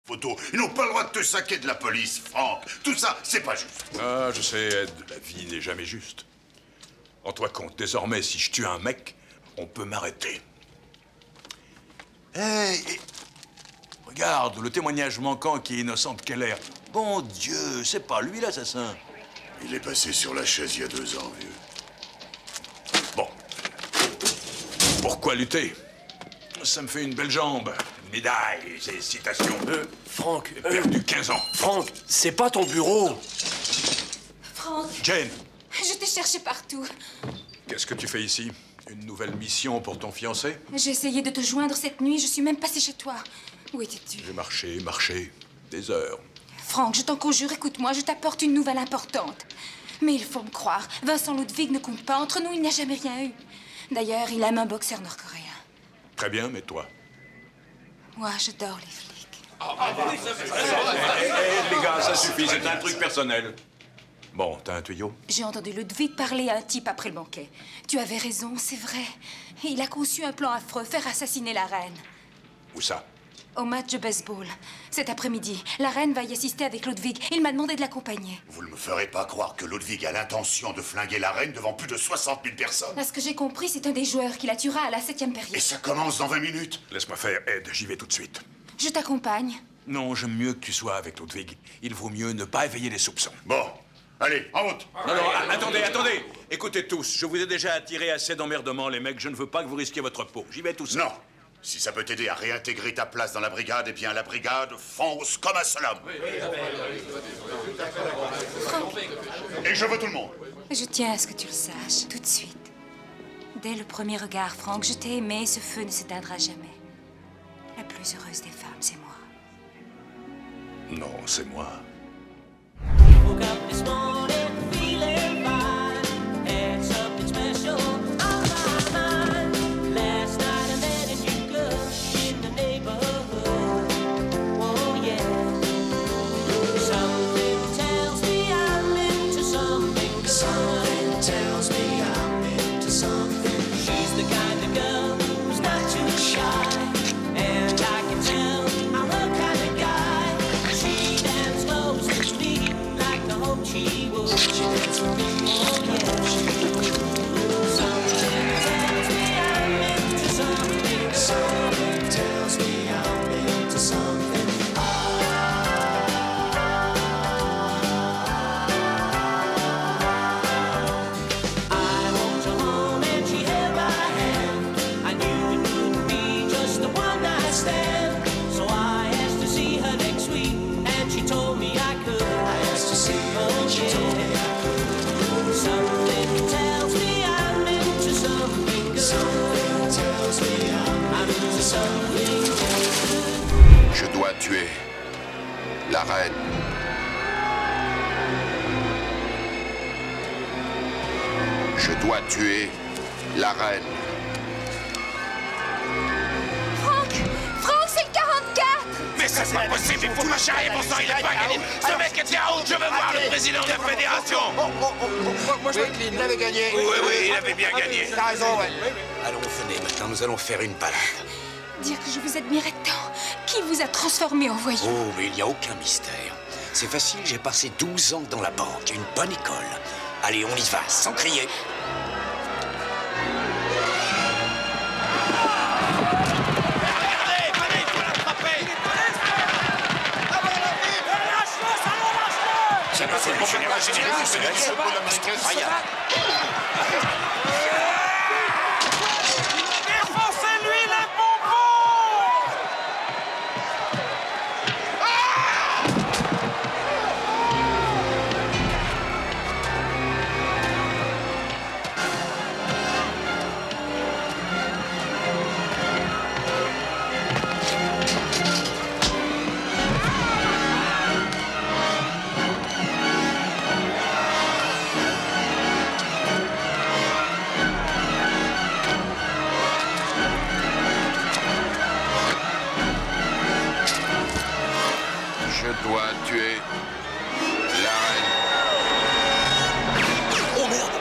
poteau. Ils n'ont pas le droit de te saquer de la police, Franck. Tout ça, c'est pas juste. Ah, je sais, Ed, la vie n'est jamais juste. Rends-toi compte, désormais, si je tue un mec, on peut m'arrêter. Hey, regarde, le témoignage manquant qui est innocent de Keller. Bon Dieu, c'est pas lui l'assassin. Il est passé sur la chaise il y a 2 ans, vieux. Bon. Pourquoi lutter? Ça me fait une belle jambe. Une médaille, ces citations. Franck... J'ai perdu 15 ans. Franck, c'est pas ton bureau. Franck, Jane, je t'ai cherché partout. qu'est-ce que tu fais ici? Une nouvelle mission pour ton fiancé? J'ai essayé de te joindre cette nuit, je suis même passée chez toi. Où étais-tu? J'ai marché, des heures. Franck, je t'en conjure, écoute-moi, je t'apporte une nouvelle importante. Mais il faut me croire, Vincent Ludwig ne compte pas. Entre nous, il n'y a jamais rien eu. D'ailleurs, il aime un boxeur nord-coréen. Très bien, mais toi? Moi, j'adore les flics. Les gars, ça suffit, c'est un truc personnel. Bon, t'as un tuyau? J'ai entendu Ludwig parler à un type après le banquet. Tu avais raison, c'est vrai. Il a conçu un plan affreux, faire assassiner la reine. Où ça? Au match de baseball. Cet après-midi, la reine va y assister avec Ludwig. Il m'a demandé de l'accompagner. Vous ne me ferez pas croire que Ludwig a l'intention de flinguer la reine devant plus de 60 000 personnes. À ce que j'ai compris, c'est un des joueurs qui la tuera à la 7e période. Et ça commence dans 20 minutes. Laisse-moi faire, Ed, j'y vais tout de suite. Je t'accompagne. Non, j'aime mieux que tu sois avec Ludwig. Il vaut mieux ne pas éveiller les soupçons. Bon, allez, en route. Non, attendez. Écoutez tous, je vous ai déjà attiré assez d'emmerdements, les mecs. Je ne veux pas que vous risquiez votre peau. J'y vais tout seul. Non. Si ça peut t'aider à réintégrer ta place dans la brigade, eh bien, la brigade fonce comme un seul homme. Franck, Et je veux tout le monde. je tiens à ce que tu le saches, tout de suite. Dès le premier regard, Franck, je t'ai aimé, ce feu ne s'éteindra jamais. La plus heureuse des femmes, c'est moi. Non, c'est moi. Woke up this morning feeling fine. Had something special on my mind. Last night I met a new girl in the neighborhood. Oh yeah. Something tells me I'm into something good. Something tells me I'm into something. She's the kind of girl who's not too shy. And I can tell I'm her kind of guy. She dances close to me like I hope she would. She dances with me, oh yeah. Something tells me I'm into something. Something tells me I'm into something. I walked her home and she held my hand. I knew it wouldn't be just a one-night stand. So I asked to see her next week, and she told me I could. I asked to see her and she told me I could. Something tells me I'm into something good. Something tells me I'm into something good. Je dois tuer la reine. Je dois tuer la reine. Franck, c'est le 44! Mais ça, c'est pas possible, il faut pas charrier pour ça, il a pas gagné. Ce mec était out, je veux voir le président de la fédération. Moi, je m'incline. Il avait gagné. Oui, il avait bien gagné. T'as raison, ouais. Allons, venez, maintenant, nous allons faire une balade. Dire que je vous admirais tant. Qui vous a transformé en voyou? Oh, mais il n'y a aucun mystère. C'est facile, j'ai passé 12 ans dans la banque, une bonne école. Allez, on y va, sans crier. C'est pas fait, je n'ai pas généré, c'est incroyable. Défoncez-lui les bonbons! Je dois tuer la reine. Oh merde!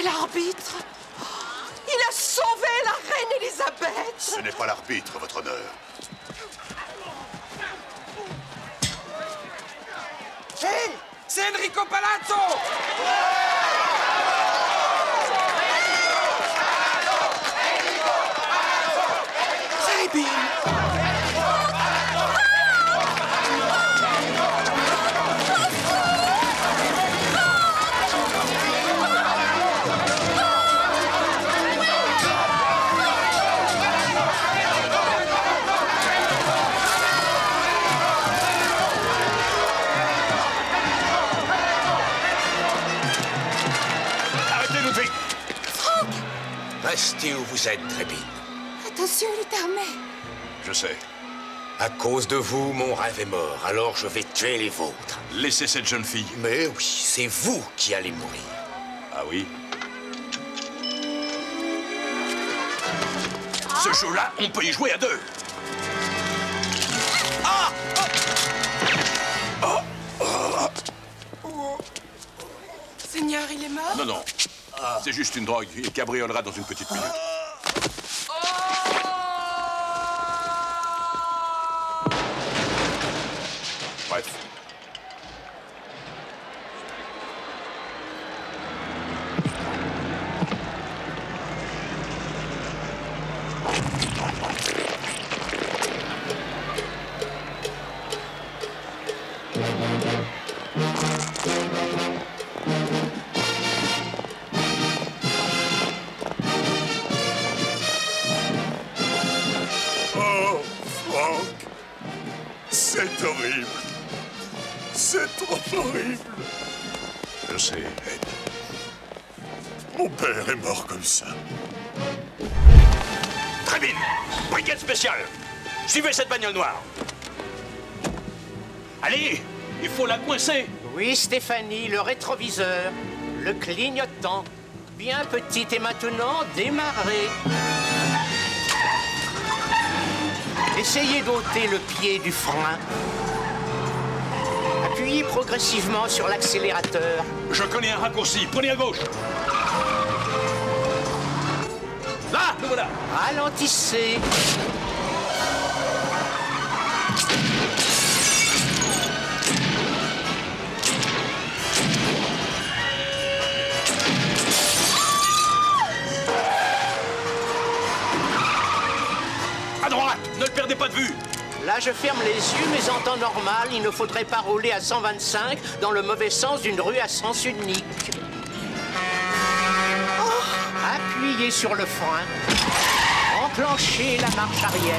C'est l'arbitre. Il a sauvé la reine Elisabeth. Ce n'est pas l'arbitre, votre honneur. Hé, c'est Enrico Palazzo. C'est Bill. Arrêtez, Ludwig! Restez où vous êtes, Trebin. Attention, il est armé. Je sais. À cause de vous, mon rêve est mort, alors je vais tuer les vôtres. Laissez cette jeune fille. Mais oui, c'est vous qui allez mourir. Ah oui? Ce jeu-là, on peut y jouer à deux. Ah! Seigneur, il est mort? Non, non. C'est juste une drogue. Il cabriolera dans une petite minute. Bref. Oh, Franck, c'est horrible. C'est trop horrible. Je sais, Ed. Mon père est mort comme ça. Trebin! Brigade spéciale! Suivez cette bagnole noire! Allez! Il faut la coincer! Oui, Stéphanie, le rétroviseur, le clignotant. Bien petite et maintenant démarrez. Essayez d'ôter le pied du frein. Appuyez progressivement sur l'accélérateur. Je connais un raccourci. Prenez à gauche. Là, le voilà. Ralentissez. À droite. Ne le perdez pas de vue. Là, je ferme les yeux, mais en temps normal, il ne faudrait pas rouler à 125 dans le mauvais sens d'une rue à sens unique. Appuyez sur le frein. Enclenchez la marche arrière.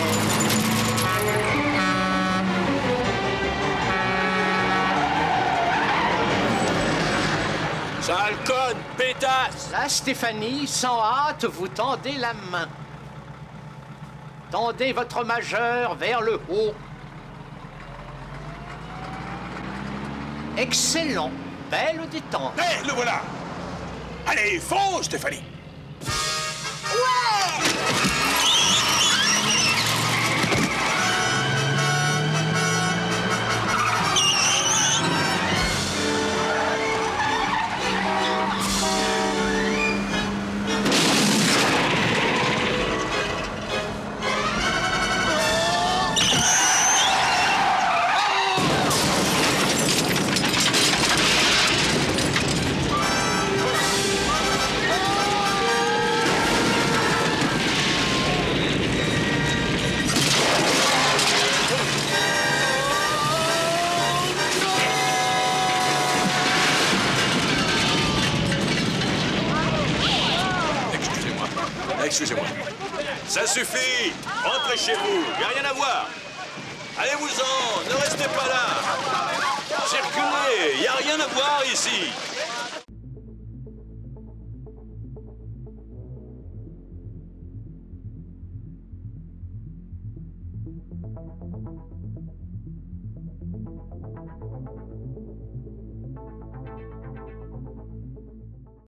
Sale conne, pétasse! Là, Stéphanie, sans hâte, vous tendez la main. Tendez votre majeur vers le haut. Excellent. Belle détente. Hé, le voilà. Allez, fonce, Stéphanie. Excusez-moi. Ça suffit. Rentrez chez vous. Il n'y a rien à voir. Allez-vous-en. Ne restez pas là. Circulez. Il n'y a rien à voir ici.